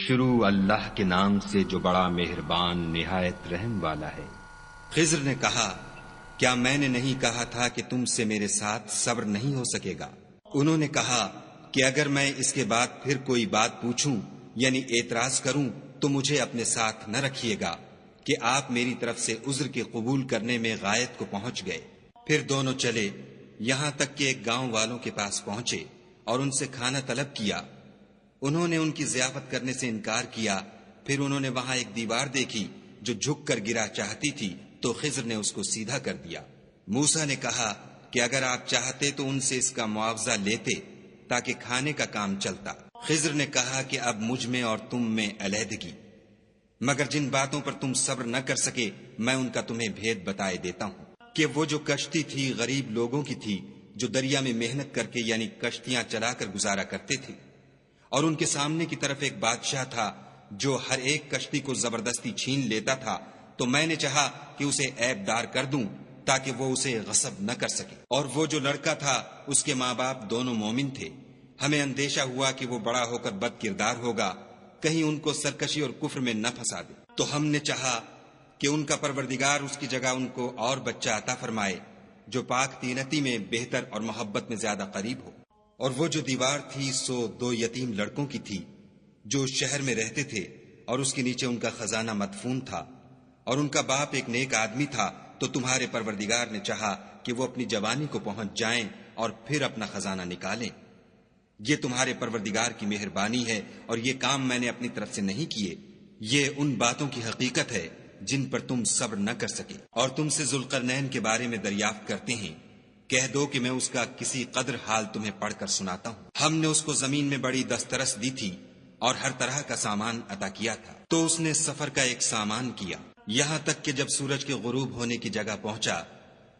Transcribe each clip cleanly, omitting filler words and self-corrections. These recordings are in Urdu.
شروع اللہ کے نام سے جو بڑا مہربان نہایت رحم والا ہے۔ خضر نے کہا کیا میں نے نہیں کہا تھا کہ تم سے میرے ساتھ صبر نہیں ہو سکے گا؟ انہوں نے کہا کہ اگر میں اس کے بعد پھر کوئی بات پوچھوں یعنی اعتراض کروں تو مجھے اپنے ساتھ نہ رکھیے گا کہ آپ میری طرف سے عذر کے قبول کرنے میں غایت کو پہنچ گئے۔ پھر دونوں چلے یہاں تک کہ ایک گاؤں والوں کے پاس پہنچے اور ان سے کھانا طلب کیا۔ انہوں نے ان کی ضیافت کرنے سے انکار کیا۔ پھر انہوں نے وہاں ایک دیوار دیکھی جو جھک کر گرا چاہتی تھی تو خضر نے اس کو سیدھا کر دیا۔ موسیٰ نے کہا کہ اگر آپ چاہتے تو ان سے اس کا معاوضہ لیتے تاکہ کھانے کا کام چلتا۔ خضر نے کہا کہ اب مجھ میں اور تم میں علیحدگی، مگر جن باتوں پر تم صبر نہ کر سکے میں ان کا تمہیں بھید بتائے دیتا ہوں کہ وہ جو کشتی تھی غریب لوگوں کی تھی جو دریا میں محنت کر کے یعنی کشتیاں چلا کر گزارا کرتے تھے، اور ان کے سامنے کی طرف ایک بادشاہ تھا جو ہر ایک کشتی کو زبردستی چھین لیتا تھا، تو میں نے چاہا کہ اسے عیب دار کر دوں تاکہ وہ اسے غصب نہ کر سکے۔ اور وہ جو لڑکا تھا اس کے ماں باپ دونوں مومن تھے۔ ہمیں اندیشہ ہوا کہ وہ بڑا ہو کر بد کردار ہوگا، کہیں ان کو سرکشی اور کفر میں نہ پھنسا دے، تو ہم نے چاہا کہ ان کا پروردگار اس کی جگہ ان کو اور بچہ عطا فرمائے جو پاک تینتی میں بہتر اور محبت میں زیادہ قریب ہو۔ اور وہ جو دیوار تھی سو 2 یتیم لڑکوں کی تھی جو شہر میں رہتے تھے، اور اس کے نیچے ان کا خزانہ مدفون تھا، اور ان کا باپ ایک نیک آدمی تھا، تو تمہارے پروردگار نے چاہا کہ وہ اپنی جوانی کو پہنچ جائیں اور پھر اپنا خزانہ نکالیں۔ یہ تمہارے پروردگار کی مہربانی ہے اور یہ کام میں نے اپنی طرف سے نہیں کیے، یہ ان باتوں کی حقیقت ہے جن پر تم صبر نہ کر سکے۔ اور تم سے ذوالقرنین کے بارے میں دریافت کرتے ہیں، کہہ دو کہ میں اس کا کسی قدر حال تمہیں پڑھ کر سناتا ہوں۔ ہم نے اس کو زمین میں بڑی دسترس دی تھی اور ہر طرح کا سامان عطا کیا تھا، تو اس نے سفر کا ایک سامان کیا، یہاں تک کہ جب سورج کے غروب ہونے کی جگہ پہنچا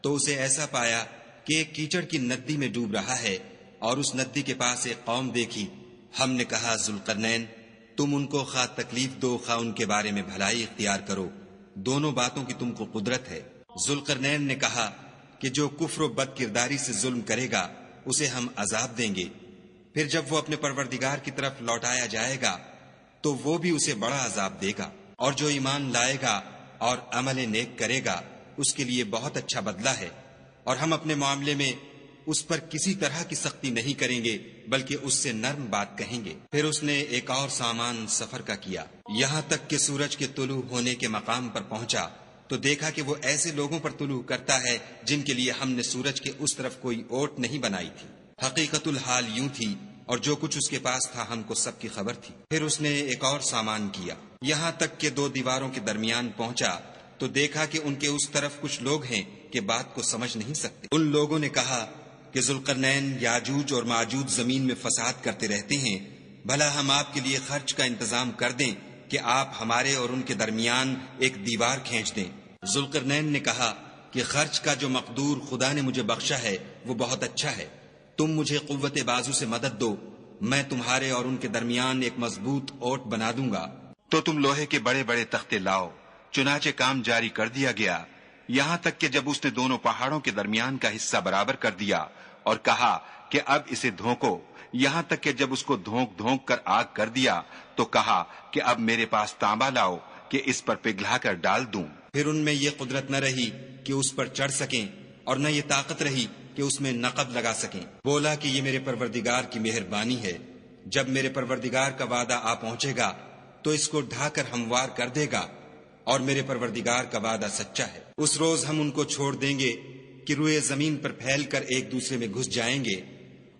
تو اسے ایسا پایا کہ ایک کیچڑ کی ندی میں ڈوب رہا ہے، اور اس ندی کے پاس ایک قوم دیکھی۔ ہم نے کہا ذوالقرنین تم ان کو خواہ تکلیف دو خواہ ان کے بارے میں بھلائی اختیار کرو، دونوں باتوں کی تم کو قدرت ہے۔ ذوالقرنین نے کہا کہ جو کفر و بد کرداری سے ظلم کرے گا اسے ہم عذاب دیں گے، پھر جب وہ اپنے پروردگار کی طرف لوٹایا جائے گا تو وہ بھی اسے بڑا عذاب دے گا، اور جو ایمان لائے گا اور عمل نیک کرے گا اس کے لیے بہت اچھا بدلہ ہے، اور ہم اپنے معاملے میں اس پر کسی طرح کی سختی نہیں کریں گے بلکہ اس سے نرم بات کہیں گے۔ پھر اس نے ایک اور سامان سفر کا کیا، یہاں تک کہ سورج کے طلوع ہونے کے مقام پر پہنچا تو دیکھا کہ وہ ایسے لوگوں پر طلوع کرتا ہے جن کے لیے ہم نے سورج کے اس طرف کوئی اوٹ نہیں بنائی تھی۔ حقیقت الحال یوں تھی، اور جو کچھ اس کے پاس تھا ہم کو سب کی خبر تھی۔ پھر اس نے ایک اور سامان کیا، یہاں تک کہ 2 دیواروں کے درمیان پہنچا تو دیکھا کہ ان کے اس طرف کچھ لوگ ہیں کہ بات کو سمجھ نہیں سکتے۔ ان لوگوں نے کہا کہ ذوالقرنین یاجوج اور ماجوج زمین میں فساد کرتے رہتے ہیں، بھلا ہم آپ کے لیے خرچ کا انتظام کر دیں کہ آپ ہمارے اور ان کے درمیان ایک دیوار کھینچ دیں۔ ذوالقرنین نے کہا کہ خرچ کا جو مقدور خدا نے مجھے بخشا ہے وہ بہت اچھا ہے، تم مجھے قوت بازو سے مدد دو، میں تمہارے اور ان کے درمیان ایک مضبوط اوٹ بنا دوں گا۔ تو تم لوہے کے بڑے بڑے تختے لاؤ۔ چنانچہ کام جاری کر دیا گیا، یہاں تک کہ جب اس نے دونوں پہاڑوں کے درمیان کا حصہ برابر کر دیا اور کہا کہ اب اسے دھونکو، یہاں تک کہ جب اس کو دھونک دھونک کر آگ کر دیا تو کہا کہ اب میرے پاس تانبا لاؤ کہ اس پر پگھلا کر ڈال دوں۔ پھر ان میں یہ قدرت نہ رہی کہ اس پر چڑھ سکیں اور نہ یہ طاقت رہی کہ اس میں نقب لگا سکیں۔ بولا کہ یہ میرے پروردگار کی مہربانی ہے، جب میرے پروردگار کا وعدہ آ پہنچے گا تو اس کو ڈھا کر ہموار کر دے گا، اور میرے پروردگار کا وعدہ سچا ہے۔ اس روز ہم ان کو چھوڑ دیں گے کہ روئے زمین پر پھیل کر ایک دوسرے میں گھس جائیں گے،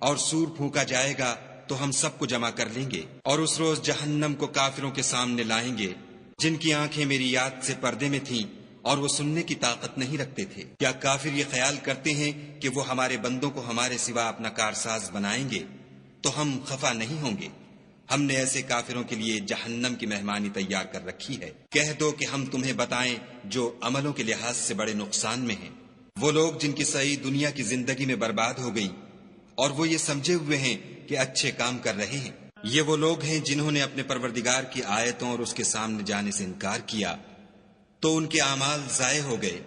اور سور پھونکا جائے گا تو ہم سب کو جمع کر لیں گے، اور اس روز جہنم کو کافروں کے سامنے لائیں گے جن کی آنکھیں میری یاد سے پردے میں تھیں اور وہ سننے کی طاقت نہیں رکھتے تھے۔ کیا کافر یہ خیال کرتے ہیں کہ وہ ہمارے بندوں کو ہمارے سوا اپنا کارساز بنائیں گے؟ تو ہم خفا نہیں ہوں گے، ہم نے ایسے کافروں کے لیے جہنم کی مہمانی تیار کر رکھی ہے۔ کہہ دو کہ ہم تمہیں بتائیں جو عملوں کے لحاظ سے بڑے نقصان میں ہیں، وہ لوگ جن کی صحیح دنیا کی زندگی میں برباد ہو گئی اور وہ یہ سمجھے ہوئے ہیں کہ اچھے کام کر رہے ہیں۔ یہ وہ لوگ ہیں جنہوں نے اپنے پروردگار کی آیتوں اور اس کے سامنے جانے سے انکار کیا تو ان کے اعمال ضائع ہو گئے،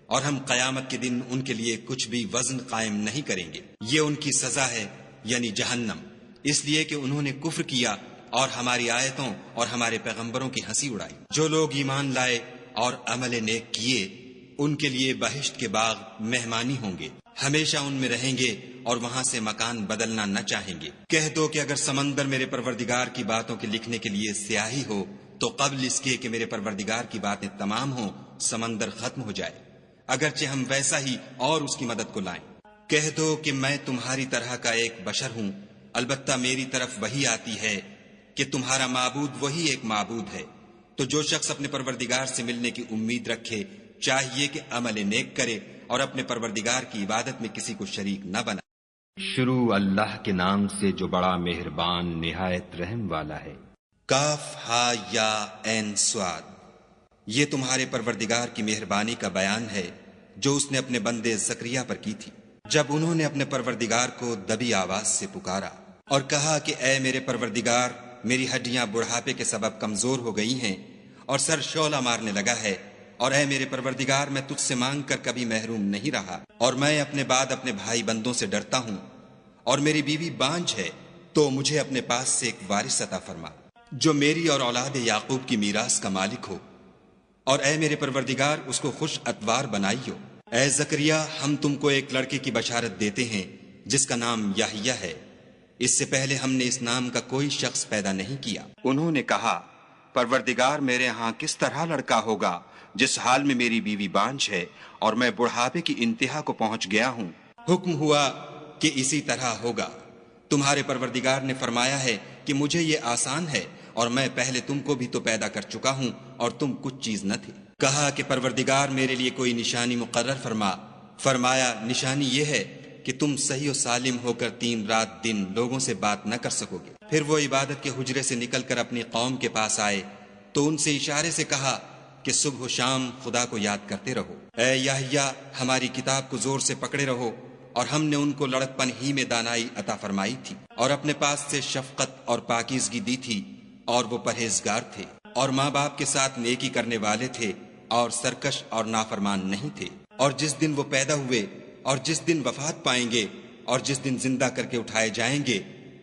اور ہم قیامت کے دن ان کے لیے کچھ بھی وزن قائم نہیں کریں گے۔ یہ ان کی سزا ہے یعنی جہنم، اس لیے کہ انہوں نے کفر کیا اور ہماری آیتوں اور ہمارے پیغمبروں کی ہنسی اڑائی۔ جو لوگ ایمان لائے اور عمل نیک کیے ان کے لیے بہشت کے باغ مہمانی ہوں گے، ہمیشہ ان میں رہیں گے اور وہاں سے مکان بدلنا نہ چاہیں گے۔ کہہ دو کہ اگر سمندر میرے پروردگار کی باتوں کے لکھنے کے لیے سیاہی ہو تو قبل اس کے کہ میرے پروردگار کی باتیں تمام ہوں سمندر ختم ہو جائے، اگرچہ ہم ویسا ہی اور اس کی مدد کو لائیں۔ کہہ دو کہ میں تمہاری طرح کا ایک بشر ہوں، البتہ میری طرف وہی آتی ہے کہ تمہارا معبود وہی ایک معبود ہے۔ تو جو شخص اپنے پروردگار سے ملنے کی امید رکھے چاہیے کہ عمل نیک کرے اور اپنے پروردگار کی عبادت میں کسی کو شریک نہ بنائے۔ شروع اللہ کے نام سے جو بڑا مہربان نہایت رحم والا ہے۔ کاف ہا یا عین صاد، یہ تمہارے پروردگار کی مہربانی کا بیان ہے جو اس نے اپنے بندے زکریا پر کی تھی، جب انہوں نے اپنے پروردگار کو دبی آواز سے پکارا اور کہا کہ اے میرے پروردگار، میری ہڈیاں بڑھاپے کے سبب کمزور ہو گئی ہیں اور سر شعلہ مارنے لگا ہے، اور اے میرے پروردگار میں تجھ سے مانگ کر کبھی محروم نہیں رہا، اور میں اپنے بعد اپنے بھائی بندوں سے ڈرتا ہوں، اور میری بیوی بانجھ ہے، تو مجھے اپنے پاس سے ایک وارث عطا فرما جو میری اور اولاد یعقوب کی میراث کا مالک ہو، اور اے میرے پروردگار اس کو خوش اتوار بنائیو۔ اے زکریا، ہم تم کو ایک لڑکے کی بشارت دیتے ہیں جس کا نام یحییٰ ہے، اس سے پہلے ہم نے اس نام کا کوئی شخص پیدا نہیں کیا۔ انہوں نے کہا پروردگار میرے ہاں کس طرح لڑکا ہوگا جس حال میں میری بیوی بانجھ ہے اور میں بڑھاپے کی انتہا کو پہنچ گیا ہوں۔ حکم ہوا کہ اسی طرح ہوگا۔ تمہارے پروردگار نے فرمایا ہے کہ مجھے یہ آسان ہے اور میں پہلے تم کو بھی تو پیدا کر چکا ہوں اور تم کچھ چیز نہ تھے۔ کہا کہ پروردگار میرے لیے کوئی نشانی مقرر فرما۔ فرمایا نشانی یہ ہے کہ تم صحیح و سالم ہو کر 3 رات دن لوگوں سے بات نہ کر سکو گے۔ پھر وہ عبادت کے حجرے سے نکل کر اپنی قوم کے پاس آئے تو ان سے اشارے سے کہا کہ صبح و شام خدا کو یاد کرتے رہو۔ اے یحییٰ، ہماری کتاب کو زور سے پکڑے رہو، اور ہم نے ان کو لڑکپن ہی میں دانائی عطا فرمائی تھی اور اپنے پاس سے شفقت اور پاکیزگی دی تھی، اور وہ پرہیزگار تھے اور ماں باپ کے ساتھ نیکی کرنے والے تھے اور سرکش اور نافرمان نہیں تھے۔ اور جس دن وہ پیدا ہوئے اور جس دن وفات پائیں گے اور جس دن زندہ کر کے اٹھائے جائیں گے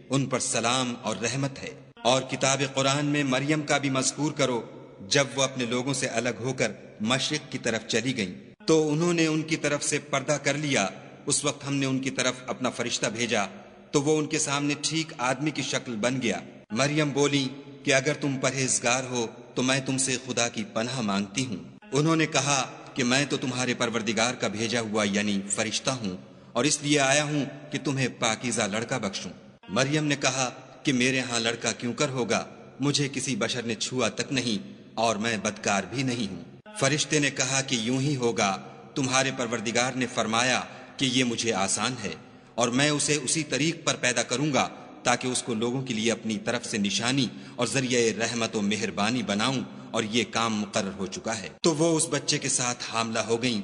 ان پر سلام اور رحمت ہے۔ اور کتاب قرآن میں مریم کا بھی مذکور کرو، جب وہ اپنے لوگوں سے الگ ہو کر مشرق کی طرف چلی گئیں تو انہوں نے ان کی طرف سے پردہ کر لیا۔ اس وقت ہم نے ان کی طرف اپنا فرشتہ بھیجا تو وہ ان کے سامنے ٹھیک آدمی کی شکل بن گیا۔ مریم بولی کہ اگر تم پرہیزگار ہو تو میں تم سے خدا کی پناہ مانگتی ہوں۔ انہوں نے کہا کہ میں تو تمہارے پروردگار کا بھیجا ہوا یعنی فرشتہ ہوں، اور اس لیے آیا ہوں کہ تمہیں پاکیزہ لڑکا بخشوں۔ مریم نے کہا کہ میرے ہاں لڑکا کیوں کر ہوگا، مجھے کسی بشر نے چھوا تک نہیں اور میں بدکار بھی نہیں ہوں۔ فرشتے نے کہا کہ یوں ہی ہوگا، تمہارے پروردگار نے فرمایا کہ یہ مجھے آسان ہے، اور میں اسے اسی طریق پر پیدا کروں گا تاکہ اس کو لوگوں کے لیے اپنی طرف سے نشانی اور ذریعہ رحمت و مہربانی بناؤں، اور یہ کام مقرر ہو چکا ہے۔ تو وہ اس بچے کے ساتھ حاملہ ہو گئیں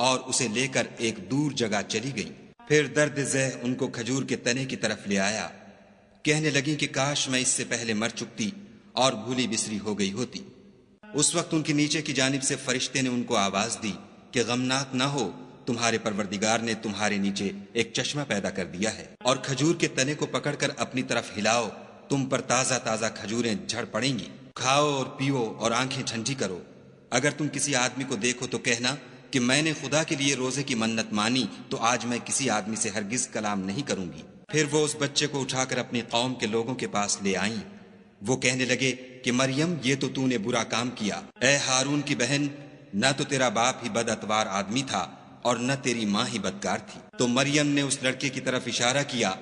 اور اسے لے کر ایک دور جگہ چلی گئیں۔ پھر درد ذہ ان کو کھجور کے تنے کی طرف لے آیا، کہنے لگیں کہ کاش میں اس سے پہلے مر چکتی اور بھولی بسری ہو گئی ہوتی۔ اس وقت ان کے نیچے کی جانب سے فرشتے نے ان کو آواز دی کہ غمناک نہ ہو، تمہارے پروردگار نے تمہارے نیچے ایک چشمہ پیدا کر دیا ہے، اور کھجور کے تنے کو پکڑ کر اپنی طرف ہلاؤ، تم پر تازہ تازہ کھجوریں جھڑ پڑیں گی، کھاؤ اور پیو اور آنکھیں ٹھنڈی کرو۔ اگر تم کسی آدمی کو دیکھو تو کہنا کہ میں نے خدا کے لیے روزے کی منت مانی، تو آج میں کسی آدمی سے ہرگز کلام نہیں کروں گی۔ پھر وہ اس بچے کو اٹھا کر اپنی قوم کے لوگوں کے پاس لے آئیں۔ وہ کہنے لگے کہ مریم، یہ تو نے برا کام کیا۔ اے ہارون کی بہن، نہ تو تیرا باپ ہی بد اتوار آدمی تھا اور نہ تیری ماں ہی بدکار تھی۔ تو مریم نے اس لڑکے کی طرف اشارہ کیا۔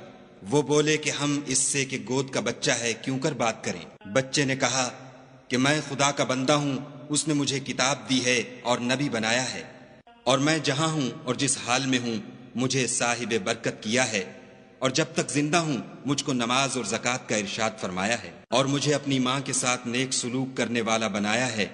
وہ بولے کہ ہم اس سے کہ گود کا بچہ ہے کیوں کر بات کریں۔ بچے نے کہا کہ میں خدا کا بندہ ہوں، اس نے مجھے کتاب دی ہے اور نبی بنایا ہے، اور میں جہاں ہوں اور جس حال میں ہوں مجھے صاحب برکت کیا ہے، اور جب تک زندہ ہوں مجھ کو نماز اور زکوٰۃ کا ارشاد فرمایا ہے، اور مجھے اپنی ماں کے ساتھ نیک سلوک کرنے والا بنایا ہے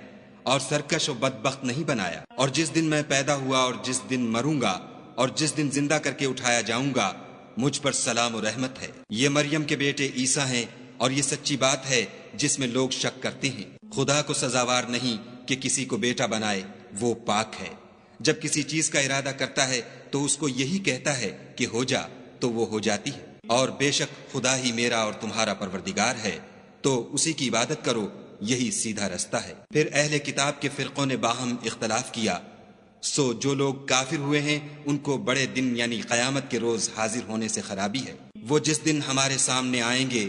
اور سرکش و بدبخت نہیں بنایا۔ اور جس دن میں پیدا ہوا اور جس دن مروں گا اور جس دن زندہ کر کے اٹھایا جاؤں گا مجھ پر سلام و رحمت ہے۔ یہ مریم کے بیٹے عیسیٰ ہیں، اور یہ سچی بات ہے جس میں لوگ شک کرتے ہیں۔ خدا کو سزاوار نہیں کہ کسی کو بیٹا بنائے، وہ پاک ہے۔ جب کسی چیز کا ارادہ کرتا ہے تو اس کو یہی کہتا ہے کہ ہو جا، تو وہ ہو جاتی ہے۔ اور بے شک خدا ہی میرا اور تمہارا پروردگار ہے، تو اسی کی عبادت کرو، یہی سیدھا رستہ ہے۔ پھر اہل کتاب کے فرقوں نے باہم اختلاف کیا، سو جو لوگ کافر ہوئے ہیں ان کو بڑے دن یعنی قیامت کے روز حاضر ہونے سے خرابی ہے۔ وہ جس دن ہمارے سامنے آئیں گے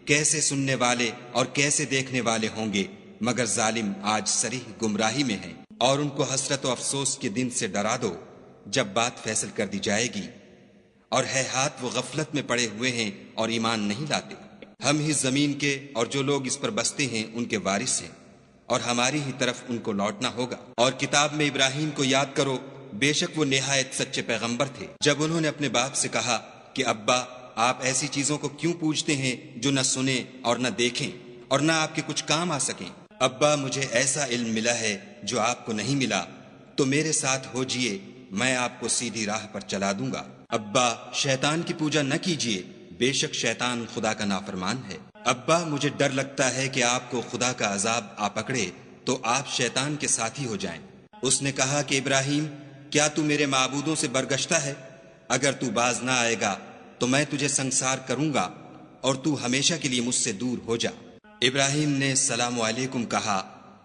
کیسے سننے والے اور کیسے دیکھنے والے ہوں گے، مگر ظالم آج صریح گمراہی میں ہیں۔ اور ان کو حسرت و افسوس کے دن سے ڈرا دو جب بات فیصل کر دی جائے گی، اور ہے ہاتھ وہ غفلت میں پڑے ہوئے ہیں اور ایمان نہیں لاتے۔ ہم ہی زمین کے اور جو لوگ اس پر بستے ہیں ان کے وارث ہیں، اور ہماری ہی طرف ان کو لوٹنا ہوگا۔ اور کتاب میں ابراہیم کو یاد کرو، بے شک وہ نہایت سچے پیغمبر تھے۔ جب انہوں نے اپنے باپ سے کہا کہ ابا، آپ ایسی چیزوں کو کیوں پوجتے ہیں جو نہ سنیں اور نہ دیکھیں اور نہ آپ کے کچھ کام آ سکیں؟ ابا، مجھے ایسا علم ملا ہے جو آپ کو نہیں ملا، تو میرے ساتھ ہو جئے، میں آپ کو سیدھی راہ پر چلا دوں گا۔ ابا، شیطان کی پوجا نہ کیجیے، بے شک شیطان خدا کا نافرمان ہے۔ ابا، مجھے ڈر لگتا ہے کہ آپ کو خدا کا عذاب آ پکڑے تو آپ شیطان کے ساتھی ہو جائیں۔ اس نے کہا کہ ابراہیم، کیا تو میرے معبودوں سے برگشتہ ہے؟ اگر تو باز نہ آئے گا تو میں تجھے سنسار کروں گا اور تو ہمیشہ کے لیے مجھ سے دور ہو جا۔ ابراہیم نے السلام علیکم کہا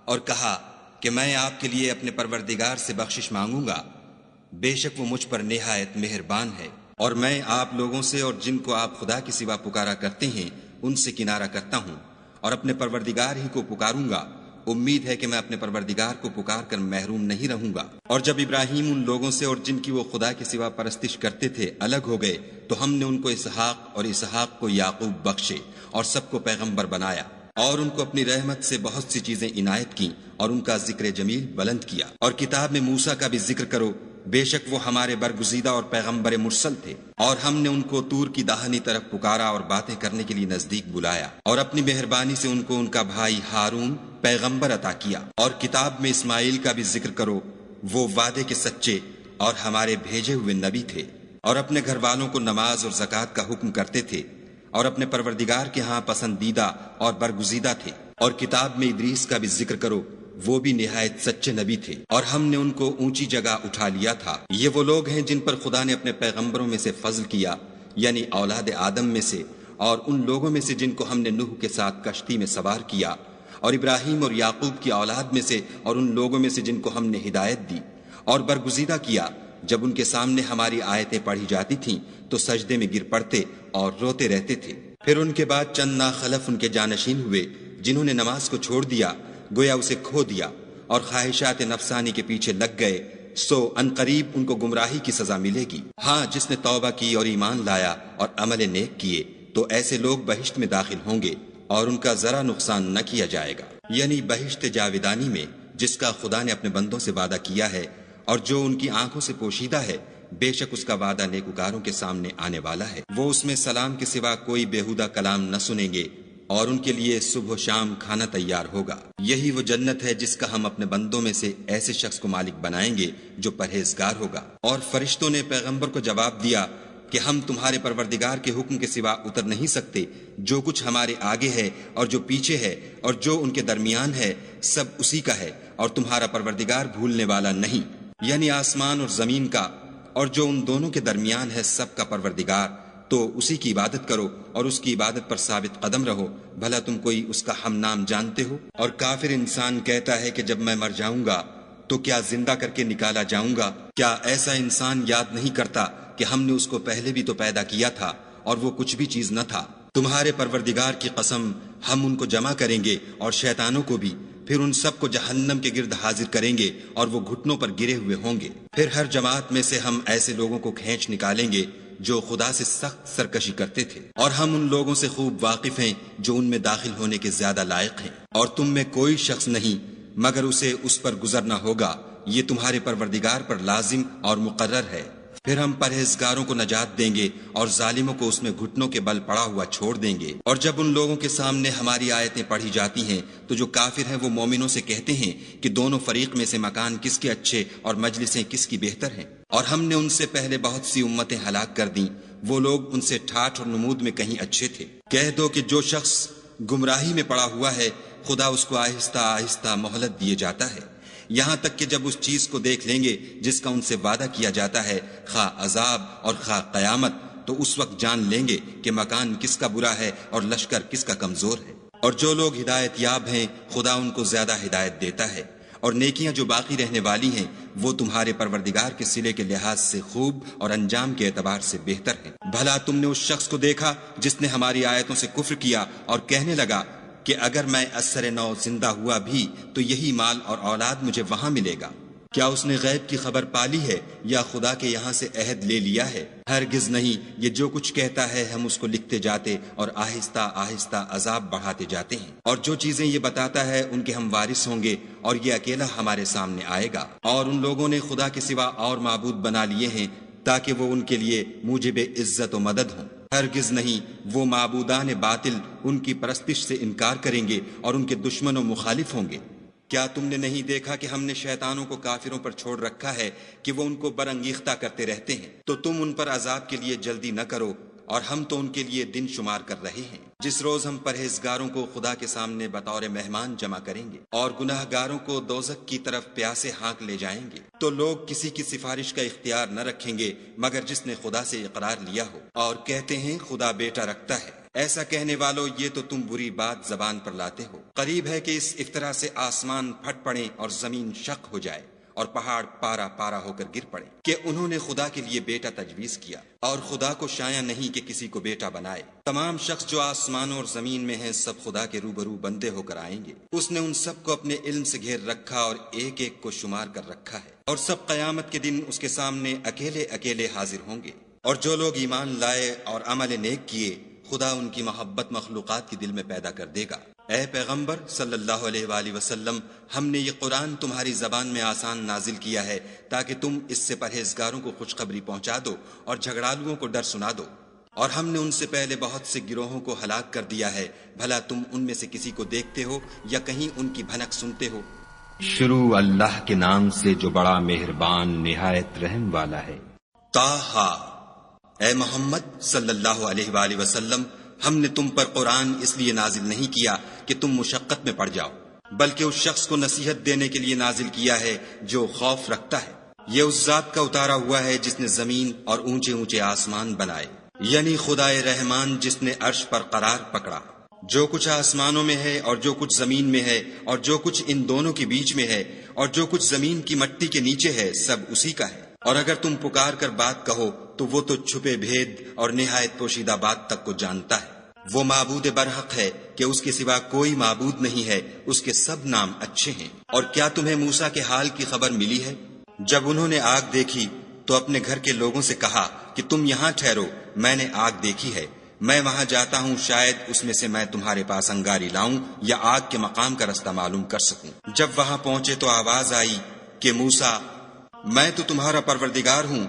اور کہا کہ میں آپ کے لیے اپنے پروردگار سے بخشش مانگوں گا، بے شک وہ مجھ پر نہایت مہربان ہے۔ اور میں آپ لوگوں سے اور جن کو آپ خدا کے سوا پکارا کرتے ہیں ان سے کنارہ کرتا ہوں اور اپنے پروردگار ہی کو پکاروں گا۔ امید ہے کہ میں اپنے پروردگار کو پکار کر محروم نہیں رہوں گا۔ اور جب ابراہیم ان لوگوں سے اور جن کی وہ خدا کے سوا پرستش کرتے تھے الگ ہو گئے تو ہم نے ان کو اسحاق اور اسحاق کو یعقوب بخشے اور سب کو پیغمبر بنایا، اور ان کو اپنی رحمت سے بہت سی چیزیں عنایت کی اور ان کا ذکر جمیل بلند کیا۔ اور کتاب میں موسیٰ کا بھی ذکر کرو، بے شک وہ ہمارے برگزیدہ اور پیغمبر مرسل تھے، اور ہم نے ان کو طور کی داہنی طرف پکارا اور باتیں کرنے کے لیے نزدیک بلایا، اور اپنی مہربانی سے ان کو ان کا بھائی ہارون پیغمبر عطا کیا۔ اور کتاب میں اسماعیل کا بھی ذکر کرو، وہ وعدے کے سچے اور ہمارے بھیجے ہوئے نبی تھے، اور اپنے گھر والوں کو نماز اور زکوٰۃ کا حکم کرتے تھے، اور اپنے پروردگار کے ہاں پسندیدہ اور برگزیدہ تھے۔ اور کتاب میں ادریس کا بھی ذکر کرو، وہ بھی نہایت سچے نبی تھے، اور ہم نے ان کو اونچی جگہ اٹھا لیا تھا۔ یہ وہ لوگ ہیں جن پر خدا نے اپنے پیغمبروں میں سے فضل کیا، یعنی اولاد آدم میں سے، اور ان لوگوں میں سے جن کو ہم نے نوح کے ساتھ کشتی میں سوار کیا، اور ابراہیم اور یعقوب کی اولاد میں سے، اور ان لوگوں میں سے جن کو ہم نے ہدایت دی اور برگزیدہ کیا۔ جب ان کے سامنے ہماری آیتیں پڑھی جاتی تھیں تو سجدے میں گر پڑتے اور روتے رہتے تھے۔ پھر ان کے بعد چند ناخلف ان کے جانشین ہوئے جنہوں نے نماز کو چھوڑ دیا، گویا اسے کھو دیا، اور خواہشات نفسانی کے پیچھے لگ گئے، سو ان قریب ان کو گمراہی کی سزا ملے گی۔ ہاں، جس نے توبہ کی اور ایمان لایا اور عمل نیک کیے تو ایسے لوگ بہشت میں داخل ہوں گے اور ان کا ذرا نقصان نہ کیا جائے گا، یعنی بہشت جاویدانی میں جس کا خدا نے اپنے بندوں سے وعدہ کیا ہے اور جو ان کی آنکھوں سے پوشیدہ ہے، بے شک اس کا وعدہ نیکوکاروں کے سامنے آنے والا ہے۔ وہ اس میں سلام کے سوا کوئی بیہودہ کلام نہ سنیں گے، اور ان کے لیے صبح و شام کھانا تیار ہوگا۔ یہی وہ جنت ہے جس کا ہم اپنے بندوں میں سے ایسے شخص کو مالک بنائیں گے جو پرہیزگار ہوگا۔ اور فرشتوں نے پیغمبر کو جواب دیا کہ ہم تمہارے پروردگار کے حکم کے سوا اتر نہیں سکتے، جو کچھ ہمارے آگے ہے اور جو پیچھے ہے اور جو ان کے درمیان ہے سب اسی کا ہے، اور تمہارا پروردگار بھولنے والا نہیں، یعنی آسمان اور زمین کا اور جو ان دونوں کے درمیان ہے سب کا پروردگار۔ تو اسی کی عبادت کرو اور اس کی عبادت پر ثابت قدم رہو، بھلا تم کوئی اس کا ہم نام جانتے ہو؟ اور کافر انسان کہتا ہے کہ جب میں مر جاؤں گا تو کیا زندہ کر کے نکالا جاؤں گا؟ کیا ایسا انسان یاد نہیں کرتا کہ ہم نے اس کو پہلے بھی تو پیدا کیا تھا اور وہ کچھ بھی چیز نہ تھا؟ تمہارے پروردگار کی قسم، ہم ان کو جمع کریں گے اور شیطانوں کو بھی، پھر ان سب کو جہنم کے گرد حاضر کریں گے اور وہ گھٹنوں پر گرے ہوئے ہوں گے۔ پھر ہر جماعت میں سے ہم ایسے لوگوں کو کھینچ نکالیں گے جو خدا سے سخت سرکشی کرتے تھے، اور ہم ان لوگوں سے خوب واقف ہیں جو ان میں داخل ہونے کے زیادہ لائق ہیں۔ اور تم میں کوئی شخص نہیں مگر اسے اس پر گزرنا ہوگا، یہ تمہارے پروردگار پر لازم اور مقرر ہے۔ پھر ہم پرہیزگاروں کو نجات دیں گے اور ظالموں کو اس میں گھٹنوں کے بل پڑا ہوا چھوڑ دیں گے۔ اور جب ان لوگوں کے سامنے ہماری آیتیں پڑھی جاتی ہیں تو جو کافر ہیں وہ مومنوں سے کہتے ہیں کہ دونوں فریق میں سے مکان کس کے اچھے اور مجلسیں کس کی بہتر ہیں، اور ہم نے ان سے پہلے بہت سی امتیں ہلاک کر دیں، وہ لوگ ان سے ٹھاٹھ اور نمود میں کہیں اچھے تھے۔ کہہ دو کہ جو شخص گمراہی میں پڑا ہوا ہے خدا اس کو آہستہ آہستہ مہلت دیے جاتا ہے، یہاں تک کہ جب اس چیز کو دیکھ لیں گے جس کا ان سے وعدہ کیا جاتا ہے، خواہ عذاب اور خواہ قیامت، تو اس وقت جان لیں گے کہ مکان کس کا برا ہے اور لشکر کس کا کمزور ہے۔ اور جو لوگ ہدایت یاب ہیں خدا ان کو زیادہ ہدایت دیتا ہے، اور نیکیاں جو باقی رہنے والی ہیں وہ تمہارے پروردگار کے صلے کے لحاظ سے خوب اور انجام کے اعتبار سے بہتر ہیں۔ بھلا تم نے اس شخص کو دیکھا جس نے ہماری آیتوں سے کفر کیا اور کہنے لگا کہ اگر میں اثر نو زندہ ہوا بھی تو یہی مال اور اولاد مجھے وہاں ملے گا؟ کیا اس نے غیب کی خبر پالی ہے یا خدا کے یہاں سے عہد لے لیا ہے؟ ہرگز نہیں، یہ جو کچھ کہتا ہے ہم اس کو لکھتے جاتے اور آہستہ آہستہ عذاب بڑھاتے جاتے ہیں، اور جو چیزیں یہ بتاتا ہے ان کے ہم وارث ہوں گے، اور یہ اکیلا ہمارے سامنے آئے گا۔ اور ان لوگوں نے خدا کے سوا اور معبود بنا لیے ہیں تاکہ وہ ان کے لیے موجب عزت و مدد ہوں۔ ہرگز نہیں، وہ معبودان باطل ان کی پرستش سے انکار کریں گے اور ان کے دشمن و مخالف ہوں گے۔ کیا تم نے نہیں دیکھا کہ ہم نے شیطانوں کو کافروں پر چھوڑ رکھا ہے کہ وہ ان کو برانگیختہ کرتے رہتے ہیں؟ تو تم ان پر عذاب کے لیے جلدی نہ کرو، اور ہم تو ان کے لیے دن شمار کر رہے ہیں۔ جس روز ہم پرہیزگاروں کو خدا کے سامنے بطور مہمان جمع کریں گے اور گناہ گاروں کو دوزخ کی طرف پیاسے ہانک لے جائیں گے، تو لوگ کسی کی سفارش کا اختیار نہ رکھیں گے مگر جس نے خدا سے اقرار لیا ہو، اور کہتے ہیں خدا بیٹا رکھتا ہے۔ ایسا کہنے والو، یہ تو تم بری بات زبان پر لاتے ہو۔ قریب ہے کہ اس افطرا سے آسمان پھٹ پڑے اور زمین شق ہو جائے اور پہاڑ پارا پارا ہو کر گر پڑے کہ انہوں نے خدا کے لیے بیٹا تجویز کیا، اور خدا کو شایع نہیں کہ کسی کو بیٹا بنائے۔ تمام شخص جو آسمانوں اور زمین میں ہیں سب خدا کے روبرو بندے ہو کر آئیں گے۔ اس نے ان سب کو اپنے علم سے گھیر رکھا اور ایک ایک کو شمار کر رکھا ہے، اور سب قیامت کے دن اس کے سامنے اکیلے اکیلے حاضر ہوں گے۔ اور جو لوگ ایمان لائے اور عمل نیک کیے، خدا ان کی محبت مخلوقات کے دل میں پیدا کر دے گا۔ اے پیغمبر صلی اللہ علیہ وآلہ وسلم، ہم نے یہ قرآن تمہاری زبان میں آسان نازل کیا ہے تاکہ تم اس سے پرہیزگاروں کو خوشخبری پہنچا دو اور جھگڑالوؤں کو ڈر سنا دو۔ اور ہم نے ان سے پہلے بہت سے گروہوں کو ہلاک کر دیا ہے، بھلا تم ان میں سے کسی کو دیکھتے ہو یا کہیں ان کی بھنک سنتے ہو؟ شروع اللہ کے نام سے جو بڑا مہربان نہایت رحم والا ہے۔ طٰہٰ، اے محمد صلی اللہ علیہ وآلہ وسلم، ہم نے تم پر قرآن اس لیے نازل نہیں کیا کہ تم مشقت میں پڑ جاؤ، بلکہ اس شخص کو نصیحت دینے کے لیے نازل کیا ہے جو خوف رکھتا ہے۔ یہ اس ذات کا اتارا ہوا ہے جس نے زمین اور اونچے اونچے آسمان بنائے، یعنی خدائے رحمان جس نے عرش پر قرار پکڑا۔ جو کچھ آسمانوں میں ہے اور جو کچھ زمین میں ہے اور جو کچھ ان دونوں کے بیچ میں ہے اور جو کچھ زمین کی مٹی کے نیچے ہے، سب اسی کا ہے۔ اور اگر تم پکار کر بات کہو تو وہ تو چھپے بھید اور نہایت پوشیدہ بات تک کو جانتا ہے۔ وہ معبود برحق ہے کہ اس کے سوا کوئی معبود نہیں ہے، اس کے سب نام اچھے ہیں۔ اور کیا تمہیں موسیٰ کے حال کی خبر ملی ہے؟ جب انہوں نے آگ دیکھی تو اپنے گھر کے لوگوں سے کہا کہ تم یہاں ٹھہرو، میں نے آگ دیکھی ہے، میں وہاں جاتا ہوں، شاید اس میں سے میں تمہارے پاس انگاری لاؤں یا آگ کے مقام کا رستہ معلوم کر سکوں۔ جب وہاں پہنچے تو آواز آئی کہ موسیٰ، میں تو تمہارا پروردگار ہوں،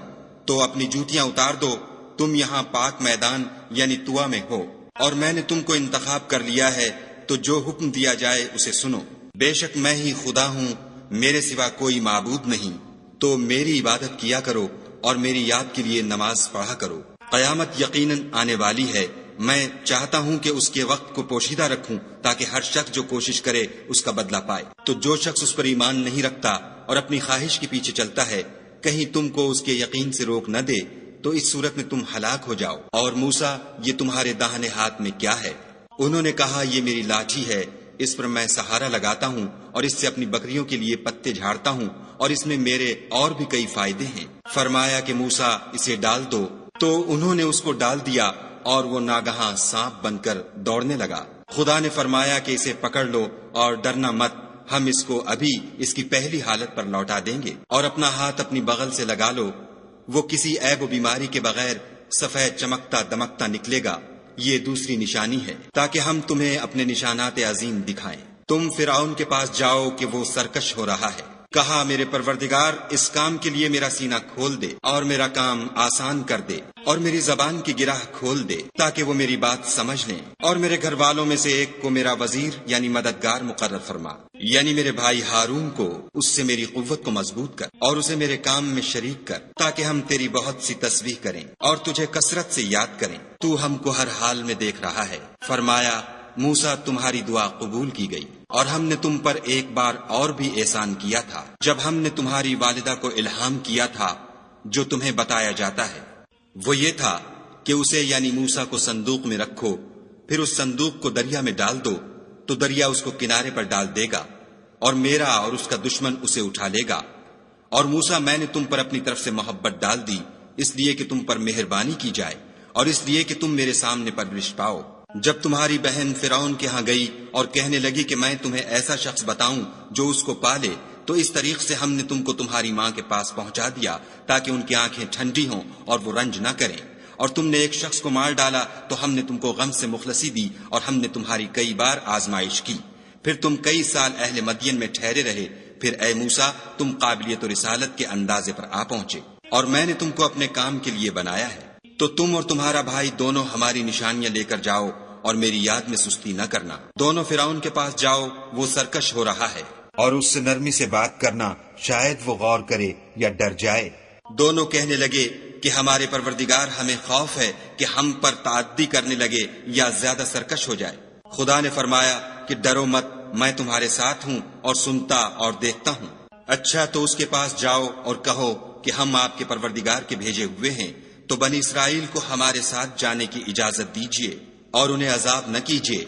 تو اپنی جوتیاں اتار دو، تم یہاں پاک میدان یعنی طویٰ میں ہو، اور میں نے تم کو انتخاب کر لیا ہے، تو جو حکم دیا جائے اسے سنو۔ بے شک میں ہی خدا ہوں، میرے سوا کوئی معبود نہیں، تو میری عبادت کیا کرو اور میری یاد کے لیے نماز پڑھا کرو۔ قیامت یقیناً آنے والی ہے، میں چاہتا ہوں کہ اس کے وقت کو پوشیدہ رکھوں تاکہ ہر شخص جو کوشش کرے اس کا بدلہ پائے۔ تو جو شخص اس پر ایمان نہیں رکھتا اور اپنی خواہش کے پیچھے چلتا ہے، کہیں تم کو اس کے یقین سے روک نہ دے، تو اس صورت میں تم ہلاک ہو جاؤ۔ اور موسیٰ، یہ تمہارے داہنے ہاتھ میں کیا ہے؟ انہوں نے کہا، یہ میری لاٹھی ہے، اس پر میں سہارا لگاتا ہوں اور اس سے اپنی بکریوں کے لیے پتے جھاڑتا ہوں، اور اس میں میرے اور بھی کئی فائدے ہیں۔ فرمایا کہ موسیٰ، اسے ڈال دو، تو انہوں نے اس کو ڈال دیا اور وہ ناگہاں سانپ بن کر دوڑنے لگا۔ خدا نے فرمایا کہ اسے پکڑ لو اور ڈرنا مت، ہم اس کو ابھی اس کی پہلی حالت پر لوٹا دیں گے، اور اپنا ہاتھ اپنی بغل سے لگا لو، وہ کسی عیب و بیماری کے بغیر سفید چمکتا دمکتا نکلے گا۔ یہ دوسری نشانی ہے تاکہ ہم تمہیں اپنے نشانات عظیم دکھائیں۔ تم فرعون کے پاس جاؤ کہ وہ سرکش ہو رہا ہے۔ کہا، میرے پروردگار، اس کام کے لیے میرا سینہ کھول دے اور میرا کام آسان کر دے، اور میری زبان کی گرہ کھول دے تاکہ وہ میری بات سمجھ لیں، اور میرے گھر والوں میں سے ایک کو میرا وزیر یعنی مددگار مقرر فرما، یعنی میرے بھائی ہارون کو، اس سے میری قوت کو مضبوط کر اور اسے میرے کام میں شریک کر، تاکہ ہم تیری بہت سی تسبیح کریں اور تجھے کثرت سے یاد کریں، تو ہم کو ہر حال میں دیکھ رہا ہے۔ فرمایا، موسیٰ، تمہاری دعا قبول کی گئی، اور ہم نے تم پر ایک بار اور بھی احسان کیا تھا، جب ہم نے تمہاری والدہ کو الہام کیا تھا جو تمہیں بتایا جاتا ہے۔ وہ یہ تھا کہ اسے یعنی موسیٰ کو صندوق میں رکھو، پھر اس صندوق کو دریا میں ڈال دو تو دریا اس کو کنارے پر ڈال دے گا، اور میرا اور اس کا دشمن اسے اٹھا لے گا۔ اور موسیٰ، میں نے تم پر اپنی طرف سے محبت ڈال دی، اس لیے کہ تم پر مہربانی کی جائے، اور اس لیے کہ تم میرے سامنے پرورش پاؤ۔ جب تمہاری بہن فرعون کے ہاں گئی اور کہنے لگی کہ میں تمہیں ایسا شخص بتاؤں جو اس کو پالے، تو اس طریق سے ہم نے تم کو تمہاری ماں کے پاس پہنچا دیا تاکہ ان کی آنکھیں ٹھنڈی ہوں اور وہ رنج نہ کریں۔ اور تم نے ایک شخص کو مار ڈالا تو ہم نے تم کو غم سے مخلصی دی، اور ہم نے تمہاری کئی بار آزمائش کی، پھر تم کئی سال اہل مدین میں ٹھہرے رہے، پھر اے موسیٰ تم قابلیت و رسالت کے اندازے پر آ پہنچے، اور میں نے تم کو اپنے کام کے لیے بنایا ہے، تو تم اور تمہارا بھائی دونوں ہماری نشانیاں لے کر جاؤ اور میری یاد میں سستی نہ کرنا۔ دونوں فرعون کے پاس جاؤ، وہ سرکش ہو رہا ہے، اور اس سے نرمی سے بات کرنا، شاید وہ غور کرے یا ڈر جائے۔ دونوں کہنے لگے کہ ہمارے پروردگار، ہمیں خوف ہے کہ ہم پر تعدی کرنے لگے یا زیادہ سرکش ہو جائے۔ خدا نے فرمایا کہ ڈرو مت، میں تمہارے ساتھ ہوں اور سنتا اور دیکھتا ہوں۔ اچھا تو اس کے پاس جاؤ اور کہو کہ ہم آپ کے پروردگار کے بھیجے ہوئے ہیں، تو بنی اسرائیل کو ہمارے ساتھ جانے کی اجازت دیجیے اور انہیں عذاب نہ کیجیے۔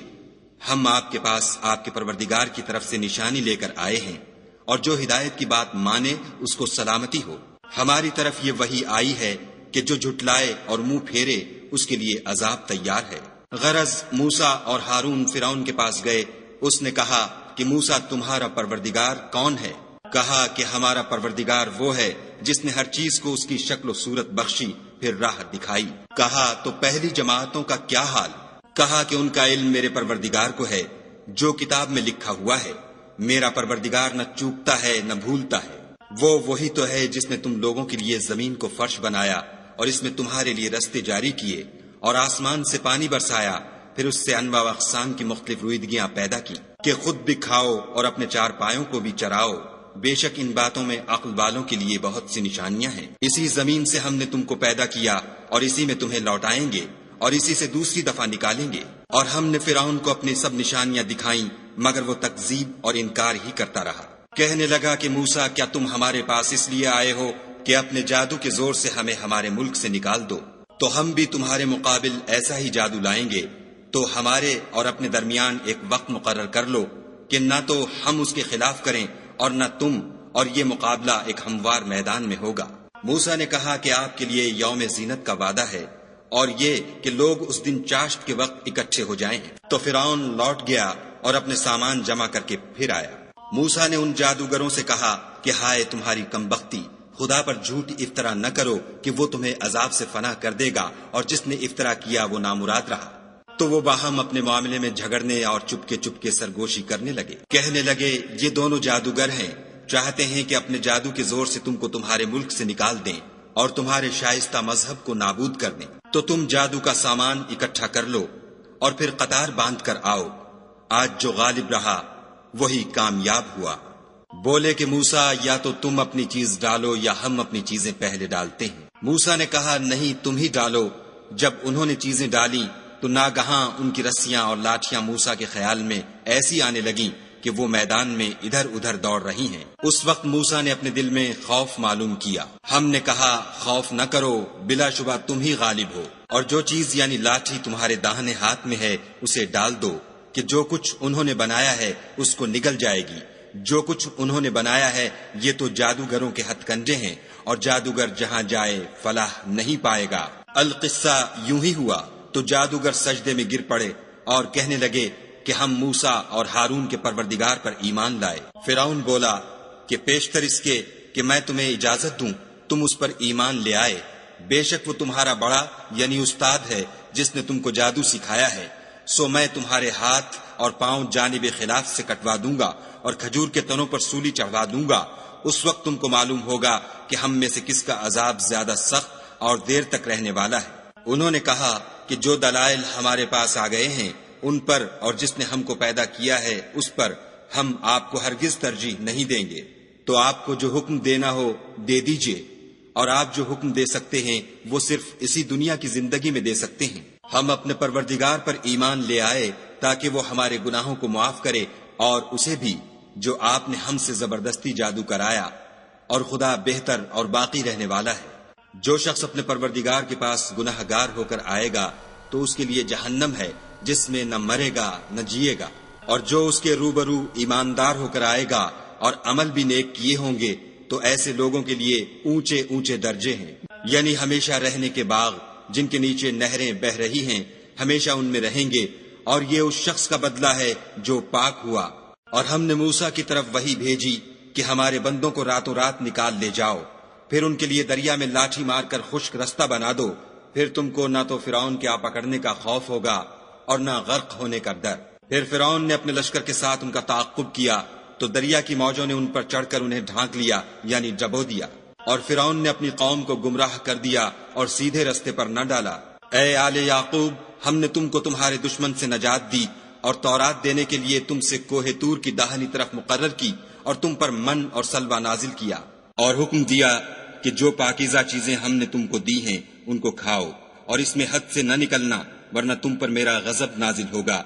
ہم آپ کے پاس آپ کے پروردگار کی طرف سے نشانی لے کر آئے ہیں، اور جو ہدایت کی بات مانے اس کو سلامتی ہو۔ ہماری طرف یہ وحی آئی ہے کہ جو جھٹلائے اور منہ پھیرے اس کے لیے عذاب تیار ہے۔ غرض موسیٰ اور ہارون فرعون کے پاس گئے، اس نے کہا کہ موسیٰ تمہارا پروردگار کون ہے؟ کہا کہ ہمارا پروردگار وہ ہے جس نے ہر چیز کو اس کی شکل و صورت بخشی، پھر راہ دکھائی۔ کہا تو پہلی جماعتوں کا کیا حال؟ کہا کہ ان کا علم میرے پروردگار کو ہے، جو کتاب میں لکھا ہوا ہے۔ میرا پروردگار نہ چوکتا ہے نہ بھولتا ہے۔ وہ وہی تو ہے جس نے تم لوگوں کے لیے زمین کو فرش بنایا، اور اس میں تمہارے لیے رستے جاری کیے، اور آسمان سے پانی برسایا، پھر اس سے انواع و اقسام کی مختلف رویدگیاں پیدا کی کہ خود بھی کھاؤ اور اپنے چار پایوں کو بھی چراؤ۔ بے شک ان باتوں میں عقل والوں کے لیے بہت سی نشانیاں ہیں۔ اسی زمین سے ہم نے تم کو پیدا کیا، اور اسی میں تمہیں لوٹائیں گے، اور اسی سے دوسری دفعہ نکالیں گے۔ اور ہم نے فرعون کو اپنی سب نشانیاں دکھائیں، مگر وہ تکذیب اور انکار ہی کرتا رہا۔ کہنے لگا کہ موسیٰ، کیا تم ہمارے پاس اس لیے آئے ہو کہ اپنے جادو کے زور سے ہمیں ہمارے ملک سے نکال دو؟ تو ہم بھی تمہارے مقابل ایسا ہی جادو لائیں گے، تو ہمارے اور اپنے درمیان ایک وقت مقرر کر لو کہ نہ تو ہم اس کے خلاف کریں اور نہ تم، اور یہ مقابلہ ایک ہموار میدان میں ہوگا۔ موسیٰ نے کہا کہ آپ کے لیے یوم زینت کا وعدہ ہے، اور یہ کہ لوگ اس دن چاشت کے وقت اکٹھے ہو جائیں۔ تو فرعون لوٹ گیا اور اپنے سامان جمع کر کے پھر آیا۔ موسیٰ نے ان جادوگروں سے کہا کہ ہائے تمہاری کمبختی، خدا پر جھوٹ افطرا نہ کرو کہ وہ تمہیں عذاب سے فنا کر دے گا، اور جس نے افطرا کیا وہ نامراد رہا۔ تو وہ باہم اپنے معاملے میں جھگڑنے اور چپکے سرگوشی کرنے لگے۔ کہنے لگے یہ دونوں جادوگر ہیں، چاہتے ہیں کہ اپنے جادو کے زور سے تم کو تمہارے ملک سے نکال دیں اور تمہارے شائستہ مذہب کو نابود کر دیں۔ تو تم جادو کا سامان اکٹھا کر لو اور پھر قطار باندھ کر آؤ۔ آج جو غالب رہا وہی کامیاب ہوا۔ بولے کہ موسیٰ، یا تو تم اپنی چیز ڈالو یا ہم اپنی چیزیں پہلے ڈالتے ہیں۔ موسیٰ نے کہا نہیں، تم ہی ڈالو۔ جب انہوں نے چیزیں ڈالی تو ناگہاں ان کی رسیاں اور لاٹھیاں موسیٰ کے خیال میں ایسی آنے لگیں کہ وہ میدان میں ادھر ادھر دوڑ رہی ہیں۔ اس وقت موسیٰ نے اپنے دل میں خوف معلوم کیا۔ ہم نے کہا خوف نہ کرو، بلا شبہ تم ہی غالب ہو، اور جو چیز یعنی لاٹھی تمہارے داہنے ہاتھ میں ہے اسے ڈال دو کہ جو کچھ انہوں نے بنایا ہے اس کو نگل جائے گی۔ جو کچھ انہوں نے بنایا ہے یہ تو جادوگروں کے ہتھ کنڈے ہیں، اور جادوگر جہاں جائے فلاح نہیں پائے گا۔ القصہ یوں ہی ہوا تو جادوگر سجدے میں گر پڑے اور کہنے لگے کہ ہم موسیٰ اور ہارون کے پروردگار پر ایمان لائے۔ فرعون بولا کہ پیشتر اس کے کہ میں تمہیں اجازت دوں تم اس پر ایمان لے آئے، بے شک وہ تمہارا بڑا یعنی استاد ہے جس نے تم کو جادو سکھایا ہے، سو میں تمہارے ہاتھ اور پاؤں جانب خلاف سے کٹوا دوں گا اور کھجور کے تنوں پر سولی چڑھوا دوں گا۔ اس وقت تم کو معلوم ہوگا کہ ہم میں سے کس کا عذاب زیادہ سخت اور دیر تک رہنے والا ہے۔ انہوں نے کہا کہ جو دلائل ہمارے پاس آ گئے ہیں ان پر اور جس نے ہم کو پیدا کیا ہے اس پر ہم آپ کو ہرگز ترجیح نہیں دیں گے، تو آپ کو جو حکم دینا ہو دے دیجئے، اور آپ جو حکم دے سکتے ہیں وہ صرف اسی دنیا کی زندگی میں دے سکتے ہیں۔ ہم اپنے پروردگار پر ایمان لے آئے تاکہ وہ ہمارے گناہوں کو معاف کرے، اور اسے بھی جو آپ نے ہم سے زبردستی جادو کرایا، اور خدا بہتر اور باقی رہنے والا ہے۔ جو شخص اپنے پروردگار کے پاس گناہ گار ہو کر آئے گا تو اس کے لیے جہنم ہے جس میں نہ مرے گا نہ جیے گا۔ اور جو اس کے روبرو ایماندار ہو کر آئے گا اور عمل بھی نیک کیے ہوں گے تو ایسے لوگوں کے لیے اونچے اونچے درجے ہیں، یعنی ہمیشہ رہنے کے باغ جن کے نیچے نہریں بہ رہی ہیں، ہمیشہ ان میں رہیں گے، اور یہ اس شخص کا بدلہ ہے جو پاک ہوا۔ اور ہم نے موسیٰ کی طرف وحی بھیجی کہ ہمارے بندوں کو راتوں رات نکال لے جاؤ، پھر ان کے لیے دریا میں لاٹھی مار کر خشک رستہ بنا دو، پھر تم کو نہ تو فرعون کے آ پکڑنے کا خوف ہوگا اور نہ غرق ہونے کا ڈر۔ پھر فرعون نے اپنے لشکر کے ساتھ ان کا تعاقب کیا تو دریا کی موجوں نے ان پر چڑھ کر انہیں ڈھانک لیا، یعنی ڈبو دیا، اور فرعون نے اپنی قوم کو گمراہ کر دیا اور سیدھے رستے پر نہ ڈالا۔ اے آل یعقوب، ہم نے تم کو تمہارے دشمن سے نجات دی اور تورات دینے کے لیے تم سے کوہ طور کی داہنی طرف مقرر کی اور تم پر من اور سلوہ نازل کیا، اور حکم دیا کہ جو پاکیزہ چیزیں ہم نے تم کو دی ہیں ان کو کھاؤ، اور اس میں حد سے نہ نکلنا ورنہ تم پر میرا غضب نازل ہوگا،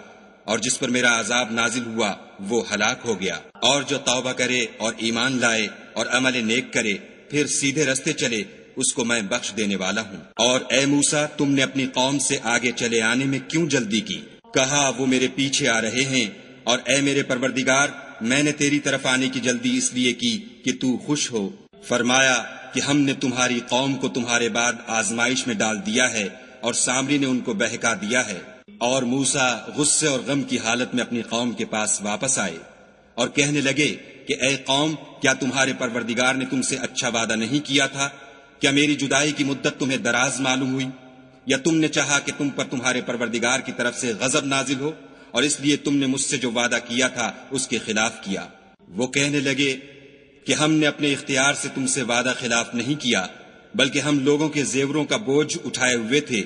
اور جس پر میرا عذاب نازل ہوا وہ ہلاک ہو گیا۔ اور جو توبہ کرے اور ایمان لائے اور عمل نیک کرے پھر سیدھے رستے چلے اس کو میں بخش دینے والا ہوں۔ اور اے موسیٰ، تم نے اپنی قوم سے آگے چلے آنے میں کیوں جلدی کی؟ کہا وہ میرے پیچھے آ رہے ہیں، اور اے میرے پروردگار، میں نے تیری طرف آنے کی جلدی اس لیے کی کہ تو خوش ہو۔ فرمایا کہ ہم نے تمہاری قوم کو تمہارے بعد آزمائش میں ڈال دیا ہے اور سامری نے ان کو بہکا دیا ہے۔ اور موسیٰ غصے اور غم کی حالت میں اپنی قوم کے پاس واپس آئے اور کہنے لگے کہ اے قوم، کیا تمہارے پروردگار نے تم سے اچھا وعدہ نہیں کیا تھا؟ کیا میری جدائی کی مدت تمہیں دراز معلوم ہوئی؟ یا تم نے چاہا کہ تم پر تمہارے پروردگار کی طرف سے غضب نازل ہو اور اس لیے تم نے مجھ سے جو وعدہ کیا تھا اس کے خلاف کیا؟ وہ کہنے لگے کہ ہم نے اپنے اختیار سے تم سے وعدہ خلاف نہیں کیا، بلکہ ہم لوگوں کے زیوروں کا بوجھ اٹھائے ہوئے تھے،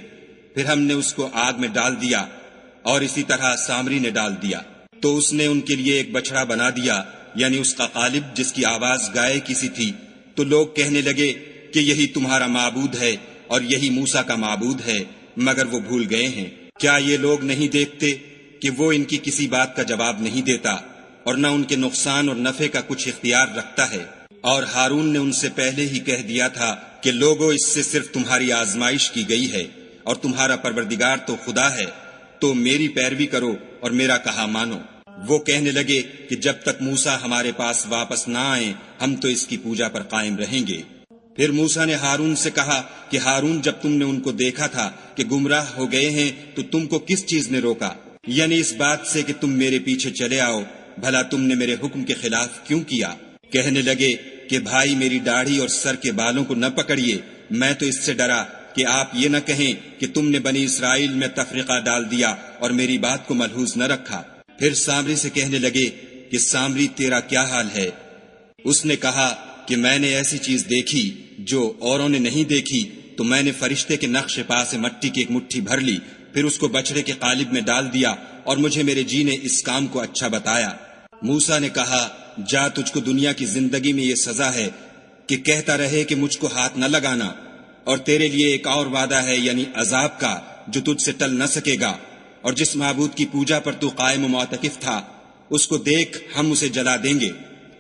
پھر ہم نے اس کو آگ میں ڈال دیا، اور اسی طرح سامری نے ڈال دیا۔ تو اس نے ان کے لیے ایک بچڑا بنا دیا، یعنی اس کا قالب جس کی آواز گائے کی سی تھی۔ تو لوگ کہنے لگے کہ یہی تمہارا معبود ہے اور یہی موسیٰ کا معبود ہے، مگر وہ بھول گئے ہیں۔ کیا یہ لوگ نہیں دیکھتے کہ وہ ان کی کسی بات کا جواب نہیں دیتا اور نہ ان کے نقصان اور نفع کا کچھ اختیار رکھتا ہے؟ اور ہارون نے ان سے پہلے ہی کہہ دیا تھا کہ لوگوں، اس سے صرف تمہاری آزمائش کی گئی ہے اور تمہارا پروردگار تو خدا ہے، تو میری پیروی کرو اور میرا کہا مانو۔ وہ کہنے لگے کہ جب تک موسیٰ ہمارے پاس واپس نہ آئیں ہم تو اس کی پوجا پر قائم رہیں گے۔ پھر موسیٰ نے ہارون سے کہا کہ ہارون، جب تم نے ان کو دیکھا تھا کہ گمراہ ہو گئے ہیں تو تم کو کس چیز نے روکا؟ یعنی اس بات سے کہ تم میرے پیچھے چلے آؤ، بھلا تم نے میرے حکم کے خلاف کیوں کیا؟ کہنے لگے کہ بھائی، میری داڑھی اور سر کے بالوں کو نہ پکڑیے، میں تو اس سے ڈرا کہ آپ یہ نہ کہیں کہ تم نے بنی اسرائیل میں تفرقہ ڈال دیا اور میری بات کو ملحوظ نہ رکھا۔ پھر سامری سے کہنے لگے کہ سامری، تیرا کیا حال ہے؟ اس نے کہا کہ میں نے ایسی چیز دیکھی جو اوروں نے نہیں دیکھی، تو میں نے فرشتے کے نقش پا سے مٹی کی ایک مٹھی بھر لی، پھر اس کو بچڑے کے قالب میں ڈال دیا، اور مجھے میرے جی نے اس کام کو اچھا بتایا۔ موسیٰ نے کہا، جا، تجھ کو دنیا کی زندگی میں یہ سزا ہے کہ کہتا رہے کہ مجھ کو ہاتھ نہ لگانا، اور تیرے لیے ایک اور وعدہ ہے، یعنی عذاب کا، جو تجھ سے ٹل نہ سکے گا۔ اور جس معبود کی پوجا پر تو قائم و معتکف تھا اس کو دیکھ، ہم اسے جلا دیں گے،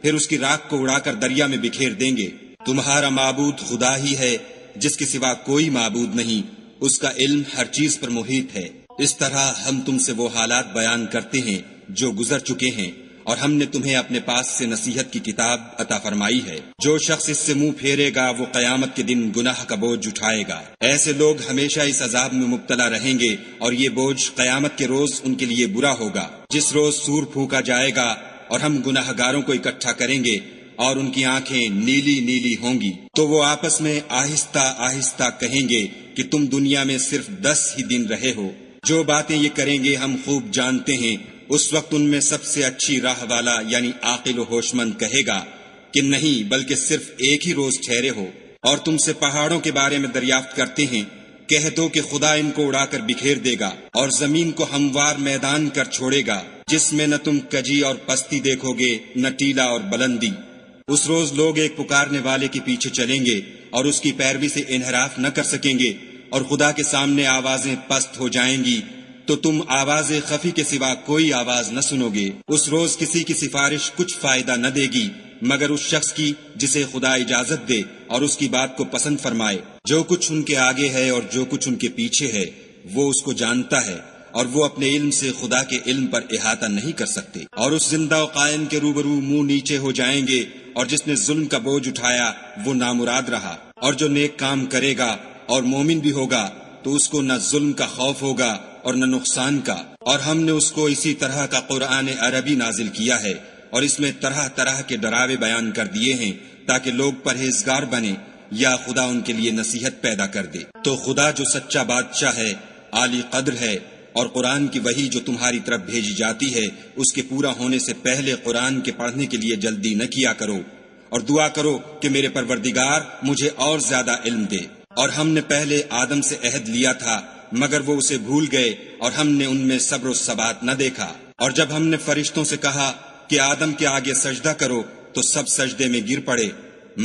پھر اس کی راکھ کو اڑا کر دریا میں بکھیر دیں گے۔ تمہارا معبود خدا ہی ہے، جس کے سوا کوئی معبود نہیں، اس کا علم ہر چیز پر محیط ہے۔ اس طرح ہم تم سے وہ حالات بیان کرتے ہیں جو گزر چکے ہیں، اور ہم نے تمہیں اپنے پاس سے نصیحت کی کتاب عطا فرمائی ہے۔ جو شخص اس سے منہ پھیرے گا وہ قیامت کے دن گناہ کا بوجھ اٹھائے گا۔ ایسے لوگ ہمیشہ اس عذاب میں مبتلا رہیں گے، اور یہ بوجھ قیامت کے روز ان کے لیے برا ہوگا، جس روز سور پھونکا جائے گا اور ہم گناہ گاروں کو اکٹھا کریں گے اور ان کی آنکھیں نیلی نیلی ہوں گی، تو وہ آپس میں آہستہ آہستہ کہیں گے کہ تم دنیا میں صرف 10 ہی دن رہے ہو۔ جو باتیں یہ کریں گے ہم خوب جانتے ہیں۔ اس وقت ان میں سب سے اچھی راہ والا یعنی عاقل و ہوش مند کہے گا کہ نہیں، بلکہ صرف ایک ہی روز ٹھہرے ہو۔ اور تم سے پہاڑوں کے بارے میں دریافت کرتے ہیں، کہہ دو کہ خدا ان کو اڑا کر بکھیر دے گا اور زمین کو ہموار میدان کر چھوڑے گا، جس میں نہ تم کجی اور پستی دیکھو گے نہ ٹیلا اور بلندی۔ اس روز لوگ ایک پکارنے والے کے پیچھے چلیں گے اور اس کی پیروی سے انحراف نہ کر سکیں گے، اور خدا کے سامنے آوازیں پست ہو جائیں گی تو تم آواز خفی کے سوا کوئی آواز نہ سنو گے۔ اس روز کسی کی سفارش کچھ فائدہ نہ دے گی مگر اس شخص کی جسے خدا اجازت دے اور اس کی بات کو پسند فرمائے۔ جو کچھ ان کے آگے ہے اور جو کچھ ان کے پیچھے ہے وہ اس کو جانتا ہے، اور وہ اپنے علم سے خدا کے علم پر احاطہ نہیں کر سکتے۔ اور اس زندہ و قائم کے روبرو منہ نیچے ہو جائیں گے، اور جس نے ظلم کا بوجھ اٹھایا وہ نامراد رہا، اور جو نیک کام کرے گا اور مومن بھی ہوگا تو اس کو نہ ظلم کا خوف ہوگا اور نہ نقصان کا۔ اور ہم نے اس کو اسی طرح کا قرآن عربی نازل کیا ہے، اور اس میں طرح طرح کے ڈراوے بیان کر دیے ہیں تاکہ لوگ پرہیزگار بنے یا خدا ان کے لیے نصیحت پیدا کر دے۔ تو خدا جو سچا بادشاہ ہے، عالی قدر ہے، اور قرآن کی وحی جو تمہاری طرف بھیجی جاتی ہے اس کے پورا ہونے سے پہلے قرآن کے پڑھنے کے لیے جلدی نہ کیا کرو، اور دعا کرو کہ میرے پروردگار مجھے اور زیادہ علم دے۔ اور ہم نے پہلے آدم سے عہد لیا تھا مگر وہ اسے بھول گئے، اور ہم نے ان میں صبر و ثبات نہ دیکھا۔ اور جب ہم نے فرشتوں سے کہا کہ آدم کے آگے سجدہ کرو تو سب سجدے میں گر پڑے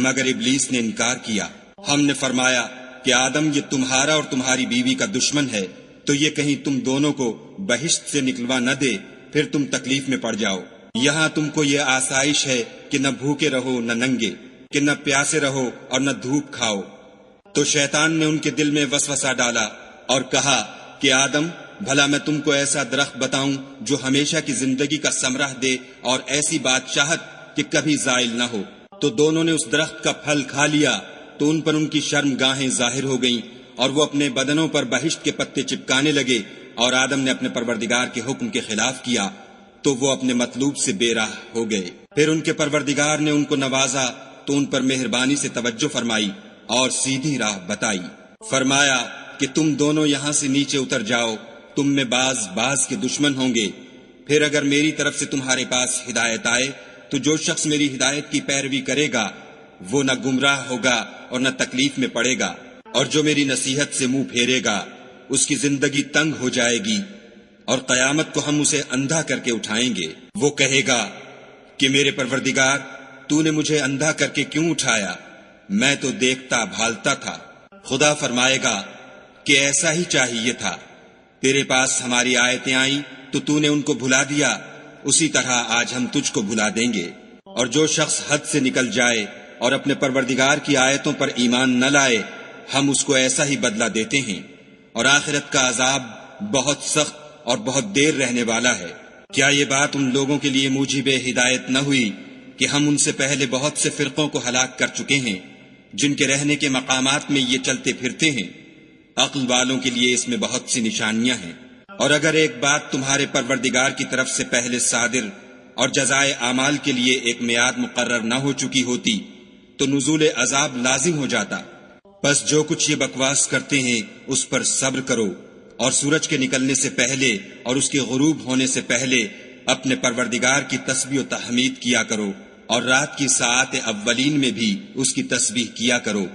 مگر ابلیس نے انکار کیا۔ ہم نے فرمایا کہ آدم یہ تمہارا اور تمہاری بیوی کا دشمن ہے، تو یہ کہیں تم دونوں کو بہشت سے نکلوا نہ دے، پھر تم تکلیف میں پڑ جاؤ۔ یہاں تم کو یہ آسائش ہے کہ نہ بھوکے رہو نہ ننگے، کہ نہ پیاسے رہو اور نہ دھوپ کھاؤ۔ تو شیطان نے ان کے دل میں وسوسہ ڈالا اور کہا کہ آدم، بھلا میں تم کو ایسا درخت بتاؤں جو ہمیشہ کی زندگی کا ثمرہ دے اور ایسی بادشاہت کہ کبھی زائل نہ ہو۔ تو دونوں نے اس درخت کا پھل کھا لیا تو ان پر ان کی شرم گاہیں ظاہر ہو گئیں، اور وہ اپنے بدنوں پر بہشت کے پتے چپکانے لگے، اور آدم نے اپنے پروردگار کے حکم کے خلاف کیا تو وہ اپنے مطلوب سے بے راہ ہو گئے۔ پھر ان کے پروردگار نے ان کو نوازا تو ان پر مہربانی سے توجہ فرمائی اور سیدھی راہ بتائی۔ فرمایا کہ تم دونوں یہاں سے نیچے اتر جاؤ، تم میں بعض کے دشمن ہوں گے۔ پھر اگر میری طرف سے تمہارے پاس ہدایت آئے تو جو شخص میری ہدایت کی پیروی کرے گا وہ نہ گمراہ ہوگا اور نہ تکلیف میں پڑے گا، اور جو میری نصیحت سے منہ پھیرے گا اس کی زندگی تنگ ہو جائے گی، اور قیامت کو ہم اسے اندھا کر کے اٹھائیں گے۔ وہ کہے گا کہ میرے پروردگار، تو نے مجھے اندھا کر کے کیوں اٹھایا؟ میں تو دیکھتا بھالتا تھا۔ خدا فرمائے گا کہ ایسا ہی چاہیے تھا، تیرے پاس ہماری آیتیں آئیں تو نے ان کو بھلا دیا، اسی طرح آج ہم تجھ کو بھلا دیں گے۔ اور جو شخص حد سے نکل جائے اور اپنے پروردگار کی آیتوں پر ایمان نہ لائے ہم اس کو ایسا ہی بدلہ دیتے ہیں، اور آخرت کا عذاب بہت سخت اور بہت دیر رہنے والا ہے۔ کیا یہ بات ان لوگوں کے لیے موجب ہدایت نہ ہوئی کہ ہم ان سے پہلے بہت سے فرقوں کو ہلاک کر چکے ہیں جن کے رہنے کے مقامات میں یہ چلتے پھرتے ہیں؟ عقل والوں کے لیے اس میں بہت سی نشانیاں ہیں۔ اور اگر ایک بات تمہارے پروردگار کی طرف سے پہلے صادر اور جزائے اعمال کے لیے ایک میعاد مقرر نہ ہو چکی ہوتی تو نزول عذاب لازم ہو جاتا۔ بس جو کچھ یہ بکواس کرتے ہیں اس پر صبر کرو، اور سورج کے نکلنے سے پہلے اور اس کے غروب ہونے سے پہلے اپنے پروردگار کی تسبیح و تحمید کیا کرو، اور رات کی ساعات اولین میں بھی اس کی تسبیح کیا کرو،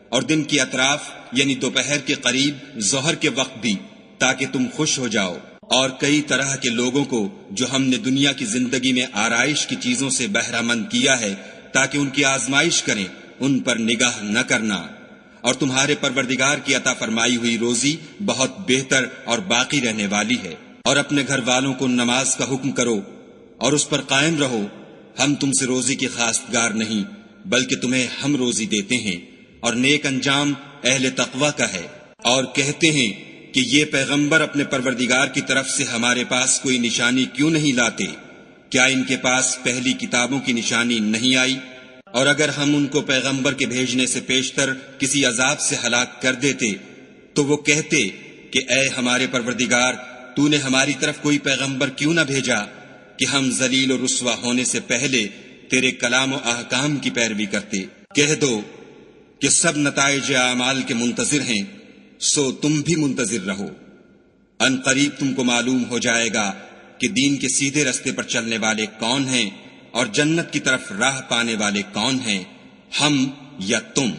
اور دن کی اطراف یعنی دوپہر کے قریب ظہر کے وقت بھی، تاکہ تم خوش ہو جاؤ۔ اور کئی طرح کے لوگوں کو جو ہم نے دنیا کی زندگی میں آرائش کی چیزوں سے بہرہ مند کیا ہے تاکہ ان کی آزمائش کریں، ان پر نگاہ نہ کرنا۔ اور تمہارے پروردگار کی عطا فرمائی ہوئی روزی بہت بہتر اور باقی رہنے والی ہے۔ اور اپنے گھر والوں کو نماز کا حکم کرو اور اس پر قائم رہو۔ ہم تم سے روزی کی خواستگار نہیں بلکہ تمہیں ہم روزی دیتے ہیں، اور نیک انجام اہل تقوی کا ہے۔ اور کہتے ہیں کہ یہ پیغمبر اپنے پروردگار کی طرف سے ہمارے پاس کوئی نشانی کیوں نہیں لاتے؟ کیا ان کے پاس پہلی کتابوں کی نشانی نہیں آئی؟ اور اگر ہم ان کو پیغمبر کے بھیجنے سے پیشتر کسی عذاب سے ہلاک کر دیتے تو وہ کہتے کہ اے ہمارے پروردگار، تو نے ہماری طرف کوئی پیغمبر کیوں نہ بھیجا کہ ہم ذلیل و رسوا ہونے سے پہلے تیرے کلام و احکام کی پیروی کرتے۔ کہہ دو کہ سب نتائج اعمال کے منتظر ہیں، سو تم بھی منتظر رہو۔ ان قریب تم کو معلوم ہو جائے گا کہ دین کے سیدھے رستے پر چلنے والے کون ہیں اور جنت کی طرف راہ پانے والے کون ہیں، ہم یا تم۔